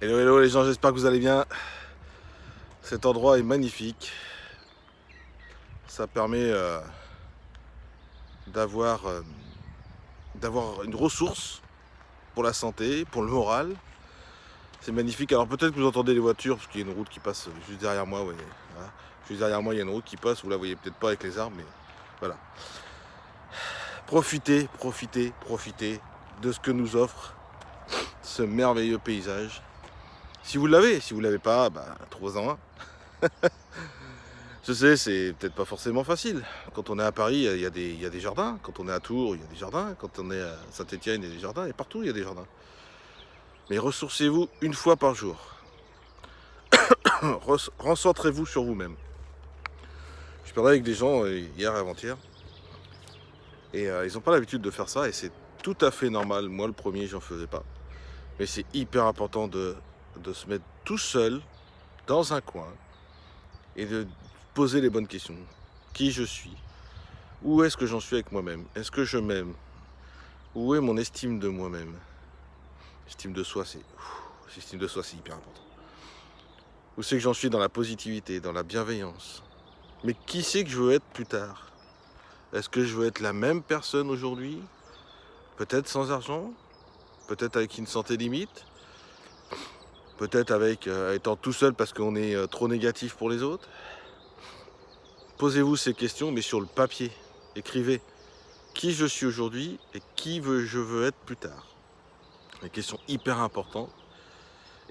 Hello hello les gens, j'espère que vous allez bien. Cet endroit est magnifique. Ça permet d'avoir une ressource pour la santé, pour le moral. C'est magnifique. Alors peut-être que vous entendez les voitures parce qu'il y a une route qui passe juste derrière moi. Ouais. Voilà. Juste derrière moi, il y a une route qui passe. Vous la voyez peut-être pas avec les arbres, mais voilà. Profitez, profitez, profitez de ce que nous offre ce merveilleux paysage. Si vous l'avez, si vous l'avez pas, trouvez-en un. Je sais, c'est peut-être pas forcément facile. Quand on est à Paris, il y a des jardins. Quand on est à Tours, il y a des jardins. Quand on est à Saint-Étienne, il y a des jardins. Et partout, il y a des jardins. Mais ressourcez-vous une fois par jour. Recentrez-vous sur vous-même. Je parlais avec des gens hier et avant-hier. Et ils n'ont pas l'habitude de faire ça. Et c'est tout à fait normal. Moi, le premier, j'en faisais pas. Mais c'est hyper important de se mettre tout seul dans un coin et de poser les bonnes questions. Qui je suis? Où est-ce que j'en suis avec moi-même? Est-ce que je m'aime? Où est mon estime de moi-même? Estime de soi, l'estime de soi, c'est hyper important. Où c'est que j'en suis dans la positivité, dans la bienveillance? Mais qui c'est que je veux être plus tard? Est-ce que je veux être la même personne aujourd'hui? Peut-être sans argent? Peut-être avec une santé limite? Peut-être avec étant tout seul parce qu'on est trop négatif pour les autres? Posez-vous ces questions, mais sur le papier. Écrivez qui je suis aujourd'hui et je veux être plus tard. Des questions hyper importantes.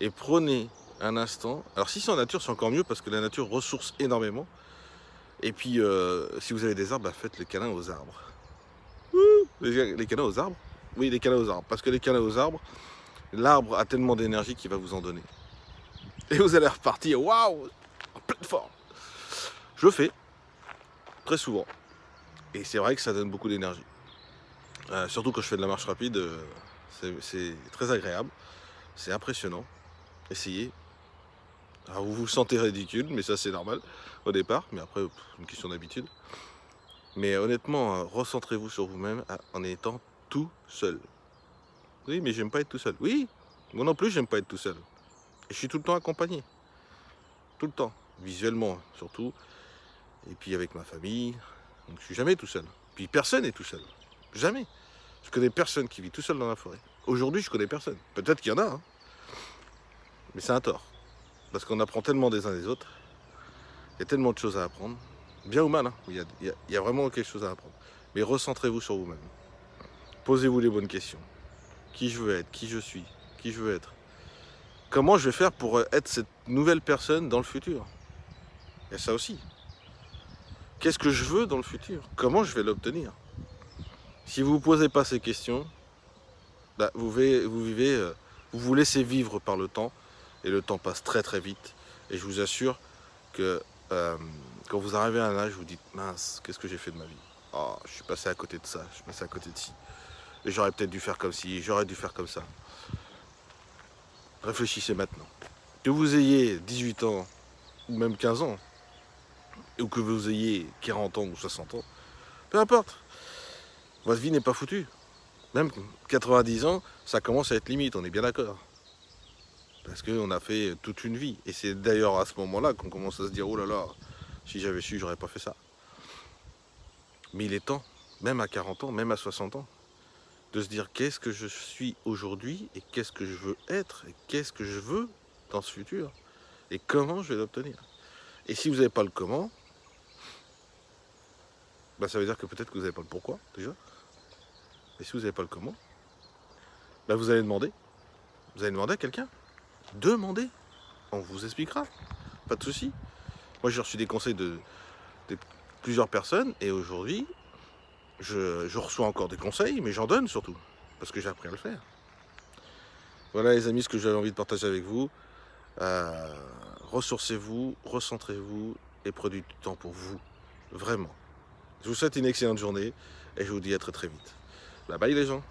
Et prenez un instant. Alors si c'est en nature, c'est encore mieux parce que la nature ressource énormément. Et puis si vous avez des arbres, faites les câlins aux arbres. Les câlins aux arbres? Oui, les câlins aux arbres. Parce que les câlins aux arbres, l'arbre a tellement d'énergie qu'il va vous en donner. Et vous allez repartir, waouh, en pleine forme. Je le fais très souvent. Et c'est vrai que ça donne beaucoup d'énergie. Surtout quand je fais de la marche rapide, c'est très agréable. C'est impressionnant. Essayez. Alors vous vous sentez ridicule, mais ça c'est normal au départ, mais après, une question d'habitude. Mais honnêtement, recentrez-vous sur vous-même en étant tout seul. Oui, mais j'aime pas être tout seul. Oui, moi non plus j'aime pas être tout seul. Et je suis tout le temps accompagné. Tout le temps. Visuellement surtout. Et puis avec ma famille. Donc je suis jamais tout seul. Puis personne n'est tout seul. Jamais. Je connais personne qui vit tout seul dans la forêt. Aujourd'hui, je connais personne. Peut-être qu'il y en a, hein. Mais c'est un tort. Parce qu'on apprend tellement des uns des autres. Il y a tellement de choses à apprendre. Bien ou mal, hein. Il y a vraiment quelque chose à apprendre. Mais recentrez-vous sur vous-même. Posez-vous les bonnes questions. Qui je veux être? Qui je suis? Qui je veux être? Comment je vais faire pour être cette nouvelle personne dans le futur? Il y a ça aussi. Qu'est-ce que je veux dans le futur? Comment je vais l'obtenir? Si vous ne vous posez pas ces questions, vous vous laissez vivre par le temps. Et le temps passe très très vite. Et je vous assure que quand vous arrivez à un âge, vous dites mince, qu'est-ce que j'ai fait de ma vie? Oh, je suis passé à côté de ça, je suis passé à côté de ci. Et j'aurais peut-être dû faire comme ci, j'aurais dû faire comme ça. Réfléchissez maintenant. Que vous ayez 18 ans ou même 15 ans, ou que vous ayez 40 ans ou 60 ans, peu importe. Votre vie n'est pas foutue. Même 90 ans, ça commence à être limite, on est bien d'accord. Parce qu'on a fait toute une vie. Et c'est d'ailleurs à ce moment-là qu'on commence à se dire, oh là là, si j'avais su, j'aurais pas fait ça. Mais il est temps, même à 40 ans, même à 60 ans, de se dire qu'est-ce que je suis aujourd'hui et qu'est-ce que je veux être et qu'est-ce que je veux dans ce futur et comment je vais l'obtenir. Et si vous n'avez pas le comment, ça veut dire que peut-être que vous n'avez pas le pourquoi déjà. Et si vous n'avez pas le comment, vous allez demander. Vous allez demander à quelqu'un. Demandez. On vous expliquera. Pas de souci. Moi j'ai reçu des conseils de plusieurs personnes et aujourd'hui je reçois encore des conseils, mais j'en donne surtout. Parce que j'ai appris à le faire. Voilà les amis, ce que j'avais envie de partager avec vous. Ressourcez-vous, recentrez-vous et prenez du temps pour vous. Vraiment. Je vous souhaite une excellente journée et je vous dis à très très vite. Bye bye les gens.